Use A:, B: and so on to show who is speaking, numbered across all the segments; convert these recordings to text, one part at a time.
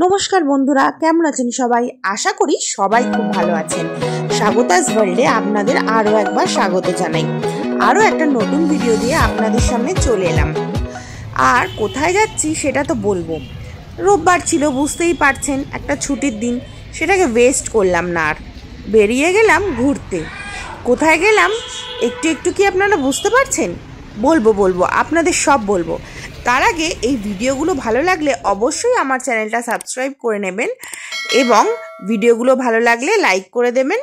A: নমস্কার বন্ধুরা, কেমন আছেন সবাই? আশা করি সবাই খুব ভালো আছেন। স্বাগতাস ওয়ার্ল্ডে আপনাদের আরও একবার স্বাগত জানাই। আরও একটা নতুন ভিডিও দিয়ে আপনাদের সামনে চলে এলাম। আর কোথায় যাচ্ছি সেটা তো বলবো। রোববার ছিল, বুঝতেই পারছেন, একটা ছুটির দিন, সেটাকে ওয়েস্ট করলাম না আর বেরিয়ে গেলাম ঘুরতে। কোথায় গেলাম একটু একটু কি আপনারা বুঝতে পারছেন? বলবো আপনাদের সব বলবো। তার আগে এই ভিডিওগুলো ভালো লাগলে অবশ্যই আমার চ্যানেলটা সাবস্ক্রাইব করে নেবেন এবং ভিডিওগুলো ভালো লাগলে লাইক করে দেবেন,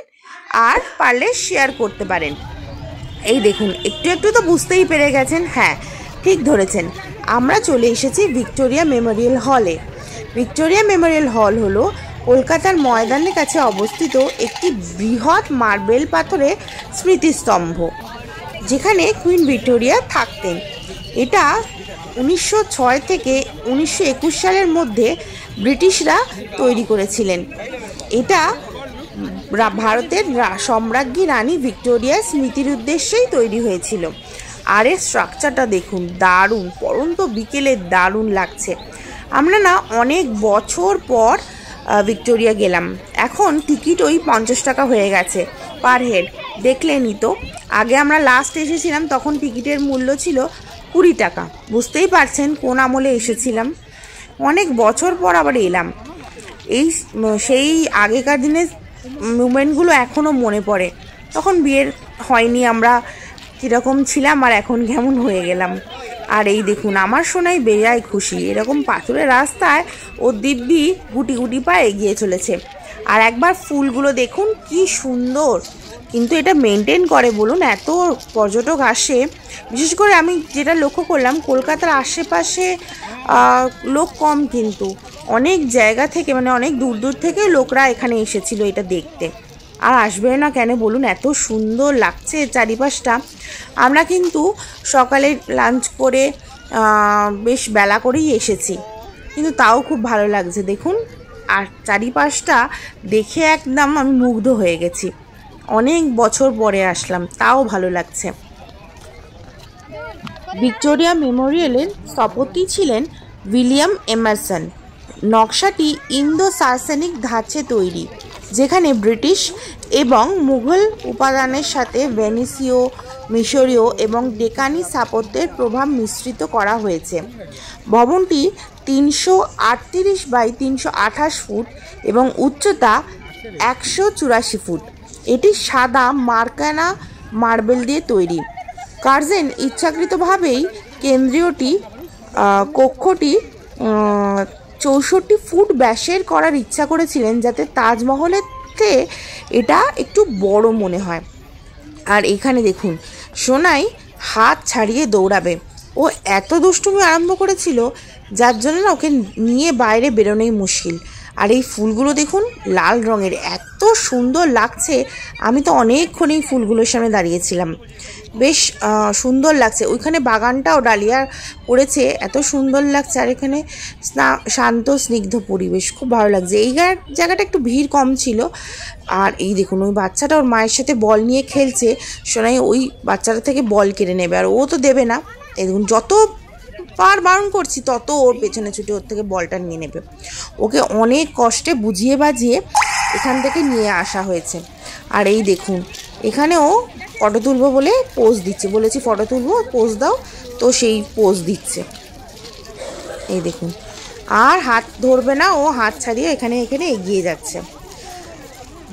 A: আর পারলে শেয়ার করতে পারেন। এই দেখুন, একটু একটু তো বুঝতেই পেরে গেছেন। হ্যাঁ, ঠিক ধরেছেন, আমরা চলে এসেছি ভিক্টোরিয়া মেমোরিয়াল হলে। ভিক্টোরিয়া মেমোরিয়াল হল হলো কলকাতার ময়দানের কাছে অবস্থিত একটি বৃহৎ মার্বেল পাথরের স্মৃতিস্তম্ভ, যেখানে কুইন ভিক্টোরিয়া থাকতেন। এটা 1906 থেকে 1921 সালের মধ্যে ব্রিটিশরা তৈরি করেছিলেন। এটা ভারতের সম্রাজ্ঞী রানী ভিক্টোরিয়ার স্মৃতির উদ্দেশ্যেই তৈরি হয়েছিল। আর এর স্ট্রাকচারটা দেখুন, দারুণ, পরন্ত বিকেলে দারুণ লাগছে। আমরা না অনেক বছর পর ভিক্টোরিয়া গেলাম। এখন টিকিট ওই 50 টাকা হয়ে গেছে পার হেড। দেখলেনই তো, আগে আমরা লাস্ট এসেছিলাম তখন টিকিটের মূল্য ছিল 20 টাকা। বুঝতেই পারছেন কোন আমলে এসেছিলাম। অনেক বছর পর আবার এলাম। সেই আগেকার দিনের মুভমেন্টগুলো এখনও মনে পড়ে। তখন বিয়ের হয়নি, আমরা কীরকম ছিলাম আর এখন কেমন হয়ে গেলাম। আর এই দেখুন, আমার সোনাই বেজায় খুশি। এরকম পাথরের রাস্তায় ও দিব্যি গুটি গুটি পা এগিয়ে চলেছে। আর একবার ফুলগুলো দেখুন কি সুন্দর। কিন্তু এটা মেনটেন করে বলুন, এত পর্যটক আসে। বিশেষ করে আমি যেটা লক্ষ্য করলাম, কলকাতার আশেপাশে লোক কম, কিন্তু অনেক জায়গা থেকে, মানে অনেক দূর দূর থেকে লোকরা এখানে এসেছিল এটা দেখতে। আর আসবে না কেন বলুন, এত সুন্দর লাগছে চারিপাশটা। আমরা কিন্তু সকালে লাঞ্চ করে বেশ বেলা করেই এসেছি, কিন্তু তাও খুব ভালো লাগছে দেখুন। আর চারিপাশটা দেখে একদম আমি মুগ্ধ হয়ে গেছি। অনেক বছর পরে আসলাম, তাও ভালো লাগছে। ভিক্টোরিয়া মেমোরিয়ালের স্থপতি ছিলেন উইলিয়াম এমারসন। নকশাটি ইন্দো সার্সেনিক ধাঁচে তৈরি, যেখানে ব্রিটিশ এবং মুঘল উপাদানের সাথে ভেনিসীয়, মিশরীয় এবং ডেকানি স্থাপত্যের প্রভাব মিশ্রিত করা হয়েছে। ভবনটি 338 বাই 328 ফুট এবং উচ্চতা 184 ফুট। এটি সাদা মার্কানা মার্বেল দিয়ে তৈরি। কার্জেন ইচ্ছাকৃতভাবেই কক্ষটি 64 ফুট ব্যাসের করার ইচ্ছা করেছিলেন, যাতে তাজমহলের থেকে এটা একটু বড় মনে হয়। আর এখানে দেখুন, সোনাই হাত ছাড়িয়ে দৌড়াবে। ও এত দুষ্টুমি আরম্ভ করেছিল, যার জন্য না ওকে নিয়ে বাইরে বেরোনোই মুশকিল। আর এই ফুলগুলো দেখুন, লাল রঙের, এত সুন্দর লাগছে। আমি তো অনেকক্ষণ এই ফুলগুলোর সামনে দাঁড়িয়েছিলাম। বেশ সুন্দর লাগছে। ওইখানে বাগানটাও ডালিয়া পড়েছে, এত সুন্দর লাগছে। আর এখানে শান্ত স্নিগ্ধ পরিবেশ, খুব ভালো লাগছে। এই জায়গাটা একটু ভিড় কম ছিল। আর এই দেখুন, ওই বাচ্চাটা ওর মায়ের সাথে বল নিয়ে খেলছে। সোনাই ওই বাচ্চাটা থেকে বল কেড়ে নেবে, আর ও তো দেবে না। এই দেখুন, যত বার বারণ করছি তত ওর পেছনে ছুটে ওর থেকে বলটা নিয়ে নেবে। ওকে অনেক কষ্টে বুঝিয়ে বাজিয়ে এখান থেকে নিয়ে আসা হয়েছে। আর এই দেখুন, এখানেও ফটো তুলবো বলে পোজ দিচ্ছে। বলেছি ফটো তুলবো, পোজ দাও, তো সেই পোজ দিচ্ছে। এই দেখুন, আর হাত ধরবে না, ও হাত ছাড়িয়ে এখানে এগিয়ে যাচ্ছে।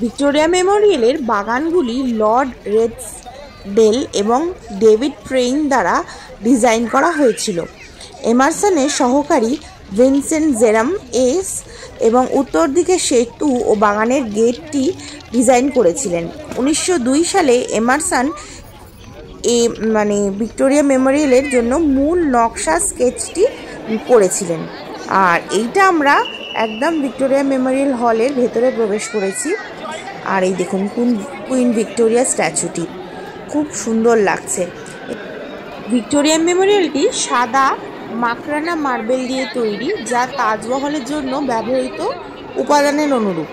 A: ভিক্টোরিয়া মেমোরিয়ালের বাগানগুলি লর্ড রেডসডেল এবং ডেভিড প্রেইন দ্বারা ডিজাইন করা হয়েছিল। এমারসনের সহকারী ভিনসেন্ট জেরাম এস এবং উত্তর দিকে সেতু ও বাগানের গেটটি ডিজাইন করেছিলেন। 1902 সালে এমারসন ভিক্টোরিয়া মেমোরিয়ালের জন্য মূল নকশা স্কেচটি করেছিলেন। আর এইটা আমরা একদম ভিক্টোরিয়া মেমোরিয়াল হলের ভেতরে প্রবেশ করেছি। আর এই দেখুন, কুইন ভিক্টোরিয়া স্ট্যাচুটি খুব সুন্দর লাগছে। ভিক্টোরিয়া মেমোরিয়ালটি সাদা মাকরানা মার্বেল দিয়ে তৈরি, যা তাজমহলের জন্য ব্যবহৃত উপাদানের অনুরূপ,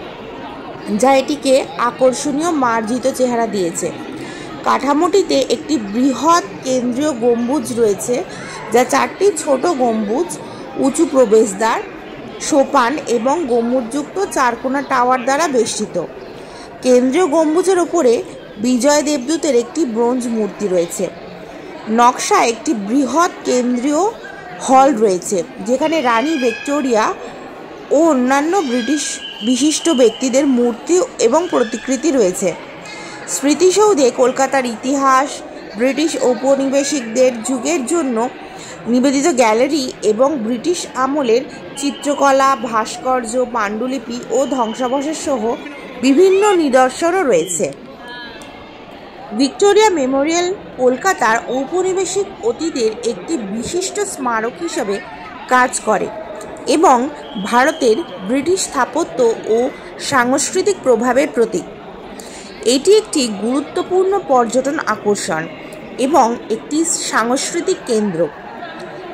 A: যা এটিকে আকর্ষণীয় মার্জিত চেহারা দিয়েছে। কাঠামোটিতে একটি বৃহৎ কেন্দ্রীয় গম্বুজ রয়েছে, যা 4টি ছোট গম্বুজ, উঁচু প্রবেশদ্বার সোপান এবং গম্বুজযুক্ত চারকোনা টাওয়ার দ্বারা বেষ্টিত। কেন্দ্রীয় গম্বুজের ওপরে বিজয় দেবদূতের একটি ব্রোঞ্জ মূর্তি রয়েছে। নকশা একটি বৃহৎ কেন্দ্রীয় হল রয়েছে, যেখানে রানী ভিক্টোরিয়া ও অন্যান্য ব্রিটিশ বিশিষ্ট ব্যক্তিদের মূর্তি এবং প্রতিকৃতি রয়েছে। স্মৃতিসৌধে কলকাতার ইতিহাস, ব্রিটিশ ঔপনিবেশিকদের যুগের জন্য নিবেদিত গ্যালারি এবং ব্রিটিশ আমলের চিত্রকলা, ভাস্কর্য, পাণ্ডুলিপি ও ধ্বংসাবশেষ সহ বিভিন্ন নিদর্শনও রয়েছে। ভিক্টোরিয়া মেমোরিয়াল কলকাতার ঔপনিবেশিক অতীতের একটি বিশিষ্ট স্মারক হিসেবে কাজ করে এবং ভারতের ব্রিটিশ স্থাপত্য ও সাংস্কৃতিক প্রভাবের প্রতীক। এটি একটি গুরুত্বপূর্ণ পর্যটন আকর্ষণ এবং একটি সাংস্কৃতিক কেন্দ্র।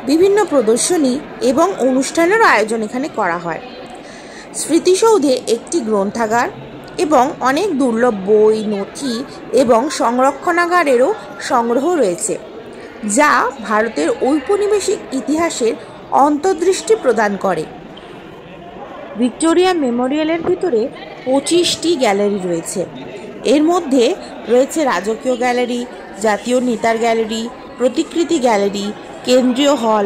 A: বিভিন্ন প্রদর্শনী এবং অনুষ্ঠানের আয়োজন এখানে করা হয়। স্মৃতিসৌধে একটি গ্রন্থাগার এবং অনেক দুর্লভ বই, নথি এবং সংরক্ষণাগারেরও সংগ্রহ রয়েছে, যা ভারতের ঔপনিবেশিক ইতিহাসের অন্তর্দৃষ্টি প্রদান করে। ভিক্টোরিয়া মেমোরিয়ালের ভিতরে 25টি গ্যালারি রয়েছে। এর মধ্যে রয়েছে রাজকীয় গ্যালারি, জাতীয় নেতার গ্যালারি, প্রতিকৃতি গ্যালারি, কেন্দ্রীয় হল,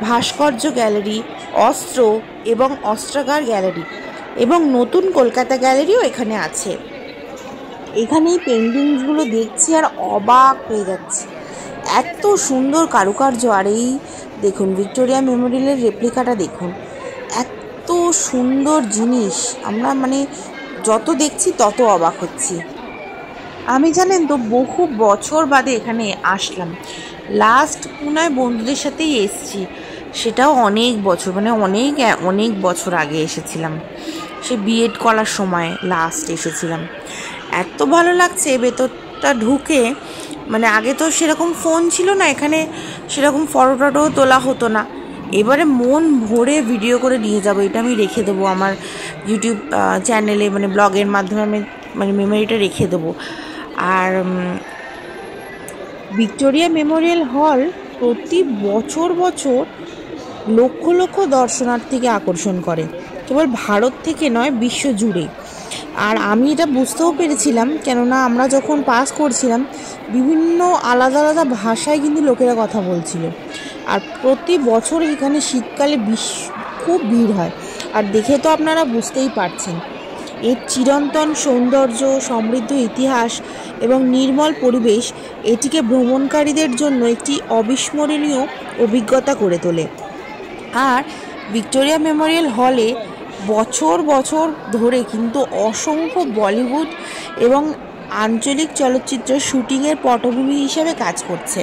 A: ভাস্কর্য গ্যালারি, অস্ত্র এবং অস্ত্রাগার গ্যালারি এবং নতুন কলকাতা গ্যালারিও এখানে আছে। এখানে এই পেন্টিংসগুলো দেখছি আর অবাক হয়ে যাচ্ছে, এত সুন্দর কারুকার্য। আর এই দেখুন ভিক্টোরিয়া মেমোরিয়ালের রেপ্লিকাটা দেখুন, এত সুন্দর জিনিস। আমরা যত দেখছি তত অবাক হচ্ছি। আমি জানেন তো বহু বছর বাদে এখানে আসলাম। লাস্ট পুনায় বন্ধুদের সাথেই এসেছি, সেটাও অনেক বছর অনেক বছর আগে এসেছিলাম। সে বিএড করার সময় লাস্ট এসেছিলাম। এত ভালো লাগছে ভেতরটা ঢুকে। আগে তো সেরকম ফোন ছিল না এখানে, সেরকম ফটো টটোও তোলা হতো না। এবারে মন ভরে ভিডিও করে নিয়ে যাব, এটা আমি রেখে দেবো আমার ইউটিউব চ্যানেলে, ব্লগের মাধ্যমে আমি মেমোরিটা রেখে দেবো। আর ভিক্টোরিয়া মেমোরিয়াল হল প্রতি বছর লক্ষ লক্ষ দর্শনার্থীকে আকর্ষণ করে, কেবল ভারত থেকে নয়, বিশ্ব জুড়ে। আর আমি এটা বুঝতেও পেরেছিলাম, কেননা আমরা যখন পাস করছিলাম বিভিন্ন আলাদা আলাদা ভাষায় কিন্তু লোকেরা কথা বলছিল। আর প্রতি বছর এখানে শীতকালে খুব ভিড় হয়। আর দেখে তো আপনারা বুঝতেই পারছেন, এর চিরন্তন সৌন্দর্য, সমৃদ্ধ ইতিহাস এবং নির্মল পরিবেশ এটিকে ভ্রমণকারীদের জন্য একটি অবিস্মরণীয় অভিজ্ঞতা করে তোলে। আর ভিক্টোরিয়া মেমোরিয়াল হলে বছর ধরে কিন্তু অসংখ্য বলিউড এবং আঞ্চলিক চলচ্চিত্রের শুটিংয়ের পটভূমি হিসেবে কাজ করছে।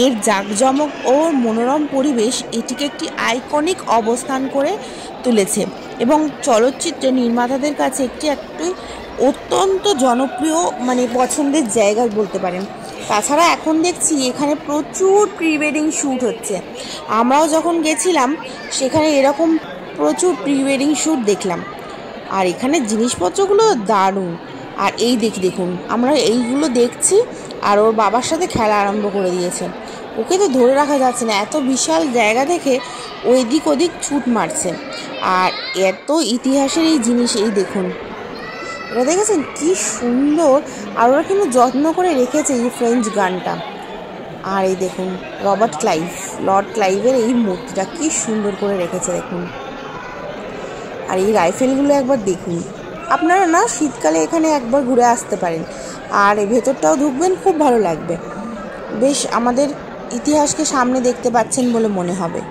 A: এর জাঁকজমক ও মনোরম পরিবেশ এটিকে একটি আইকনিক অবস্থান করে তুলেছে এবং চলচ্চিত্রের নির্মাতাদের কাছে একটি অত্যন্ত জনপ্রিয় পছন্দের জায়গা বলতে পারেন। তাছাড়া এখন দেখছি এখানে প্রচুর প্রি ওয়েডিং শ্যুট হচ্ছে। আমরাও যখন গেছিলাম সেখানে এরকম প্রচুর প্রি ওয়েডিং শ্যুট দেখলাম। আর এখানে জিনিসপত্রগুলো দারুণ। আর এই দেখুন, আমরা এইগুলো দেখছি আর ওর বাবার সাথে খেলা আরম্ভ করে দিয়েছে। ওকে তো ধরে রাখা যাচ্ছে না, এত বিশাল জায়গা দেখে ওই দিক ওদিক ছুট মারছে। আর এত ইতিহাসের এই জিনিস, এই দেখুন, এটা দেখেছেন কি সুন্দর। আর ওরা কিন্তু যত্ন করে রেখেছে এই ফ্রেঞ্চ গানটা। আর এই দেখুন লর্ড ক্লাইভের এই মূর্তিটা কি সুন্দর করে রেখেছে দেখুন। আর এই রাইফেলগুলো একবার দেখুন। আপনারা না শীতকালে এখানে একবার ঘুরে আসতে পারেন, আর ভেতরটাও ঢুকবেন, খুব ভালো লাগবে। বেশ আমাদের ইতিহাসকে সামনে দেখতে পাচ্ছেন বলে মনে হবে।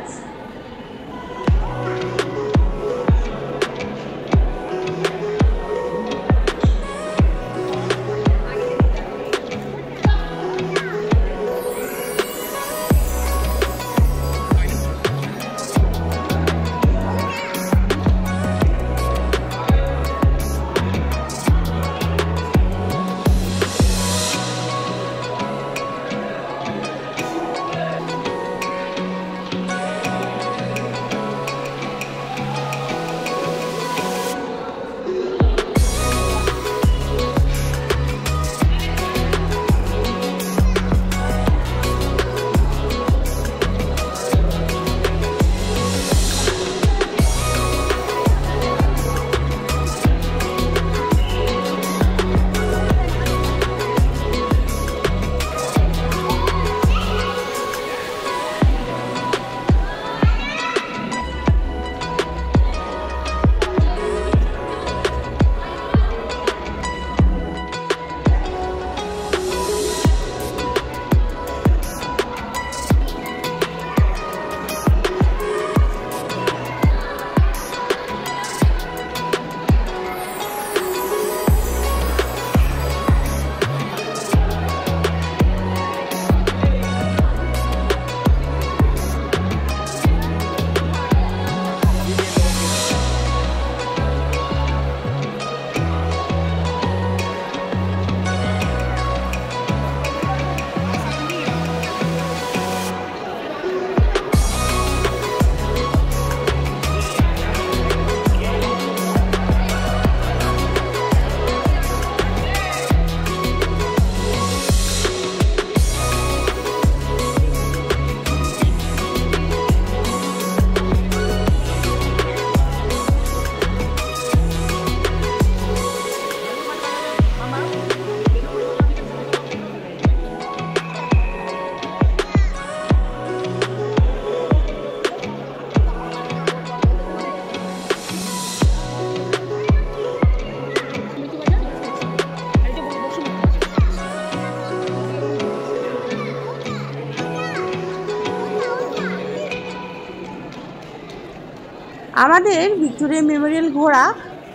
A: আমাদের ভিক্টোরিয়া মেমোরিয়াল ঘোরা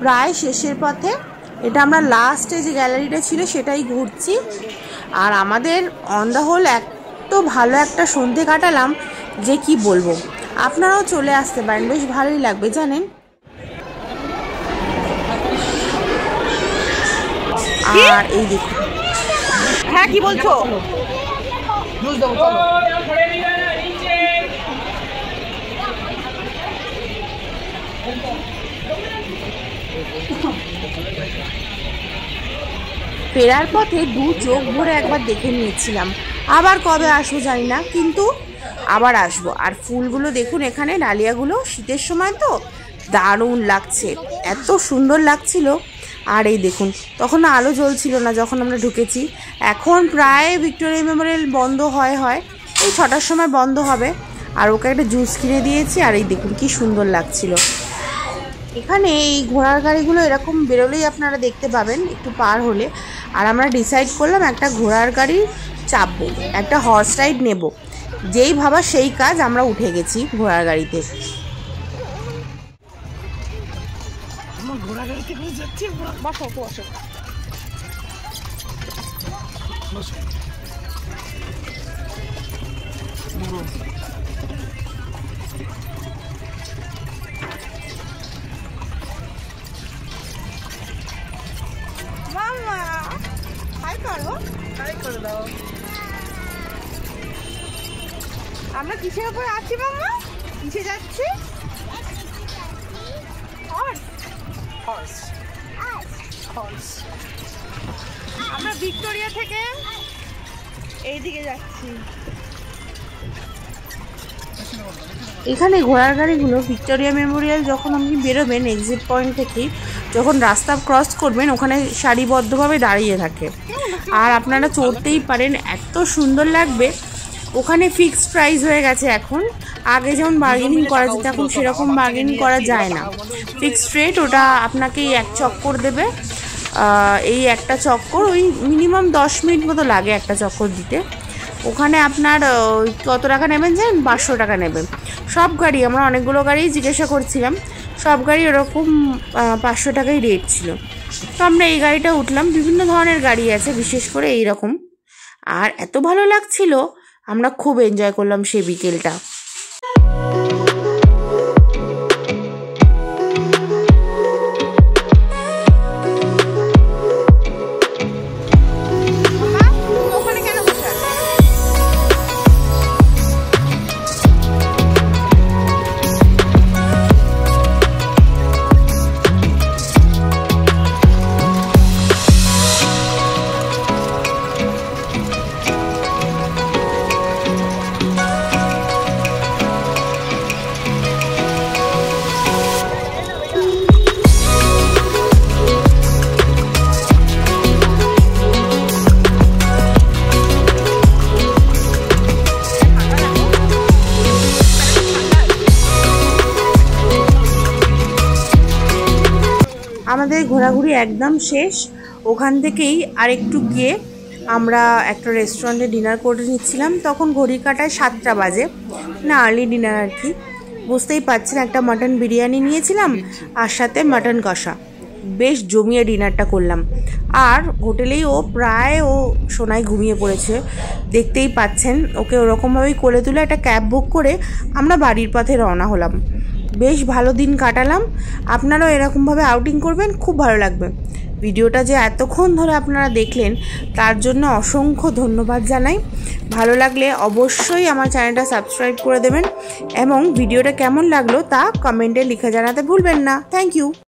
A: প্রায় শেষের পথে। এটা আমরা লাস্টে যে গ্যালারিটা ছিল সেটাই ঘুরছি। আর আমাদের অন দ্য হোল এত ভালো একটা সন্ধে কাটালাম যে কি বলবো। আপনারাও চলে আসতে পারেন, বেশ ভালোই লাগবে জানেন। আর এই দেখুন,
B: হ্যাঁ কি বলছো?
A: ফেরার পথে দু চোখ ভরে একবার দেখে নিয়েছিলাম, আবার কবে আসবো জানি না, কিন্তু আবার আসবো। আর ফুলগুলো দেখুন, এখানে ডালিয়াগুলো শীতের সময় তো দারুণ লাগছে, এত সুন্দর লাগছিল। আর এই দেখুন, তখন আলো জ্বলছিল না যখন আমরা ঢুকেছি। এখন প্রায় ভিক্টোরিয়া মেমোরিয়াল বন্ধ হয় এই 6টার সময় বন্ধ হবে। আর ওকে একটা জুস কিনে দিয়েছি। আর এই দেখুন কি সুন্দর লাগছিল। এখানে এই ঘোড়ার গাড়িগুলো এরকম বেরোলেই আপনারা দেখতে পাবেন একটু পার হলে। আর আমরা ডিসাইড করলাম একটা ঘোড়ার গাড়ি চাপবো, একটা হর্স রাইড নেব। যেই ভাবা সেই কাজ, আমরা উঠে গেছি ঘোড়ার গাড়িতে।
B: আমরা কিসের উপর আছি মামা? কিসে যাচ্ছি? আমরা ভিক্টোরিয়া থেকে এইদিকে যাচ্ছি।
A: এখানে ঘোড়ার গাড়িগুলো ভিক্টোরিয়া মেমোরিয়াল যখন আপনি বেরোবেন এক্সিট পয়েন্ট থেকে, যখন রাস্তা ক্রস করবেন ওখানে সারিবদ্ধভাবে দাঁড়িয়ে থাকে। আর আপনারা চড়তেই পারেন, এত সুন্দর লাগবে। ওখানে ফিক্সড প্রাইস হয়ে গেছে এখন। আগে যেমন বার্গেনিং করা যেত, এখন সেরকম বার্গেনিং করা যায় না। ফিক্সড রেট, ওটা আপনাকে এক চক্কর দেবে। এই একটা চক্কর ওই মিনিমাম 10 মিনিট মতো লাগে একটা চক্কর দিতে। ওখানে আপনার কত টাকা নেবেন জানেন? 500 টাকা নেবেন। সব গাড়ি, আমরা অনেকগুলো গাড়ি জিজ্ঞাসা করছিলাম, সব গাড়ি ওরকম 500 টাকাই রেট ছিল। তো আমরা এই গাড়িটা উঠলাম। বিভিন্ন ধরনের গাড়ি আছে, বিশেষ করে এই রকম। আর এত ভালো লাগছিল, আমরা খুব এনজয় করলাম সেই বিকেলটা। আমাদের ঘোরাঘুরি একদম শেষ। ওখান থেকেই আর একটু গিয়ে আমরা একটা রেস্টুরেন্টে ডিনার করে নিচ্ছিলাম। তখন ঘড়ি কাটায় 7টা বাজে, না আর্লি ডিনার আর কি। বুঝতেই পারছেন, একটা মাটন বিরিয়ানি নিয়েছিলাম আর সাথে মাটন কষা। বেশ জমিয়ে ডিনারটা করলাম। আর হোটেলেই ও সোনায় ঘুমিয়ে পড়েছে, দেখতেই পাচ্ছেন। ওকে ওরকমভাবেই কোলে তুলে একটা ক্যাব বুক করে আমরা বাড়ির পথে রওনা হলাম। বেশ ভালো দিন কাটালাম। আপনারাও এরকমভাবে আউটিং করবেন, খুব ভালো লাগবে। ভিডিওটা যে এতক্ষণ ধরে আপনারা দেখলেন তার জন্য অসংখ্য ধন্যবাদ জানাই। ভালো লাগলে অবশ্যই আমার চ্যানেলটা সাবস্ক্রাইব করে দেবেন এবং ভিডিওটা কেমন লাগলো তা কমেন্টে লিখে জানাতে ভুলবেন না। Thank you.